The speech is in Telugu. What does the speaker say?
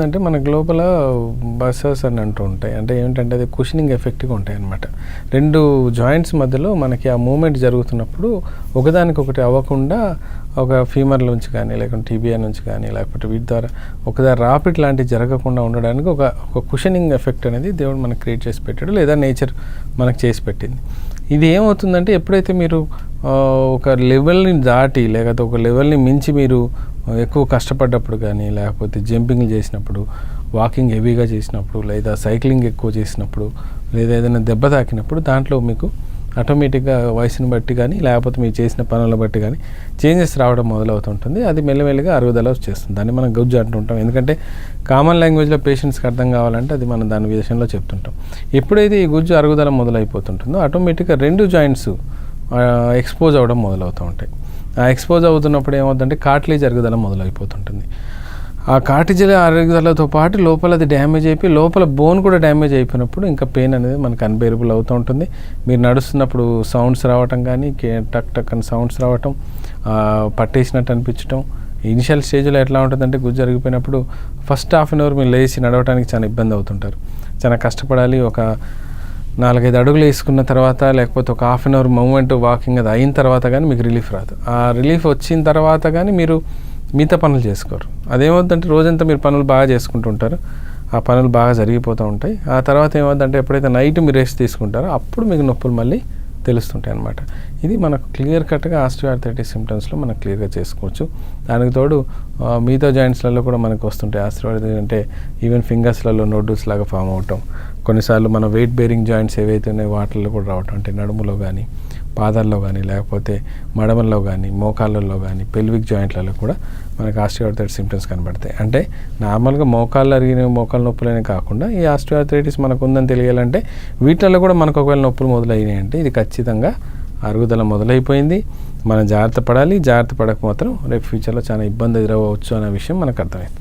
అంటే మనకు లోపల బసర్స్ అని అంటూ ఉంటాయి. అంటే ఏమిటంటే అది కుషనింగ్ ఎఫెక్ట్‌గా ఉంటాయన్నమాట. 2 జాయింట్స్ మధ్యలో మనకి ఆ మూవ్‌మెంట్ జరుగుతున్నప్పుడు ఒకదానికొకటి అవ్వకుండా ఒక ఫీమర్ నుంచి కానీ, లేకుంటే టిబియా నుంచి కానీ, లేకపోతే వీటి ద్వారా ఒకదారి రాపిడి లాంటివి జరగకుండా ఉండడానికి ఒక కుషనింగ్ ఎఫెక్ట్ అనేది దేవుడు మనకు క్రియేట్ చేసి పెట్టాడు, లేదా నేచర్ మనకు చేసి పెట్టింది. ఇది ఏమవుతుందంటే ఎప్పుడైతే మీరు ఒక లెవెల్‌ని దాటి లేకపోతే ఒక లెవెల్‌ని మించి మీరు ఎక్కువ కష్టపడ్డప్పుడు కానీ, లేకపోతే జంపింగ్లు చేసినప్పుడు, వాకింగ్ హెవీగా చేసినప్పుడు, లేదా సైక్లింగ్ ఎక్కువ చేసినప్పుడు, లేదా ఏదైనా దెబ్బ తాకినప్పుడు దాంట్లో మీకు ఆటోమేటిక్గా వయసుని బట్టి కానీ, లేకపోతే మీరు చేసిన పనులను బట్టి కానీ చేంజెస్ రావడం మొదలవుతుంటుంది. అది మెల్లమెల్లగా అరుగుదల వచ్చేస్తుంది. దాన్ని మనం గుజ్జు అంటుంటాం. ఎందుకంటే కామన్ లాంగ్వేజ్లో పేషెంట్స్కి అర్థం కావాలంటే అది మనం దాని విషయంలో చెప్తుంటాం. ఎప్పుడైతే ఈ గుజ్జు అరుగుదల మొదలైపోతుంటుందో ఆటోమేటిక్గా 2 జాయింట్స్ ఎక్స్పోజ్ అవ్వడం మొదలవుతూ ఉంటాయి. ఆ ఎక్స్పోజ్ అవుతున్నప్పుడు ఏమవుతుందంటే కార్టిలేజ్ అరుగుదల మొదలైపోతుంటుంది. ఆ కార్టిలేజ్ అరుగుదలతో పాటు లోపల అది డ్యామేజ్ అయిపోయి లోపల బోన్ కూడా డ్యామేజ్ అయిపోయినప్పుడు ఇంకా పెయిన్ అనేది మనకు అన్బేరబుల్ అవుతూ ఉంటుంది. మీరు నడుస్తున్నప్పుడు సౌండ్స్ రావటం కానీ, టక్ టక్ అని సౌండ్స్ రావటం, పట్టేసినట్టు అనిపించడం. ఇనిషియల్ స్టేజ్లో ఎట్లా ఉంటుందంటే గుజ్జు జరిగిపోయినప్పుడు ఫస్ట్ హాఫ్ అన్ అవర్ మీరు లేచి నడవడానికి చాలా ఇబ్బంది అవుతుంటారు. చాలా కష్టపడాలి. ఒక 4-5 అడుగులు వేసుకున్న తర్వాత, లేకపోతే ఒక half an hour moment walking అది అయిన తర్వాత కానీ మీకు రిలీఫ్ రాదు. ఆ రిలీఫ్ వచ్చిన తర్వాత కానీ మీరు మిగతా పనులు చేసుకోరు. అదేమవుతుందంటే రోజంతా మీరు పనులు బాగా చేసుకుంటూ ఉంటారు. ఆ పనులు బాగా జరిగిపోతూ ఉంటాయి. ఆ తర్వాత ఏమవుతుందంటే ఎప్పుడైతే నైట్ మీరు రెస్ట్ తీసుకుంటారో అప్పుడు మీకు నొప్పులు మళ్ళీ తెలుస్తుంటాయి అన్నమాట. ఇది మనకు క్లియర్ కట్గా ఆస్టియోఆర్థరైటిస్ సిమ్టమ్స్లో మనం క్లియర్గా చేసుకోవచ్చు. దానికి తోడు మిగతా జాయింట్స్లలో కూడా మనకు వస్తుంటాయి. ఆస్టియోఆర్థరైటిస్ అంటే ఈవెన్ ఫింగర్స్లలో నోడ్యూల్స్ లాగా ఫామ్ అవటం, కొన్నిసార్లు మన వెయిట్ బేరింగ్ జాయింట్స్ ఏవైతే ఉన్నాయో వాటిల్లో కూడా రావటం, అంటే నడుములో కానీ, పాదాల్లో కానీ, లేకపోతే మడమల్లో కానీ, మోకాళ్ళల్లో కానీ, పెల్విక్ జాయింట్లలో కూడా మనకు ఆస్టియోఆర్థరైటిస్ సిమ్టమ్స్ కనబడతాయి. అంటే నార్మల్గా మోకాళ్ళు అరిగిన మోకాళ్ళ నొప్పులనే కాకుండా ఈ ఆస్టియోఆర్థరైటిస్ మనకు ఉందని తెలియాలంటే వీటిల్లో కూడా మనకు ఒకవేళ నొప్పులు మొదలైనాయి అంటే ఇది ఖచ్చితంగా అరుగుదల మొదలైపోయింది. మనం జాగ్రత్త పడాలి. జాగ్రత్త పడక మాత్రం రేపు ఫ్యూచర్లో చాలా ఇబ్బంది ఎదురవ్వచ్చు అనే విషయం మనకు అర్థమైంది.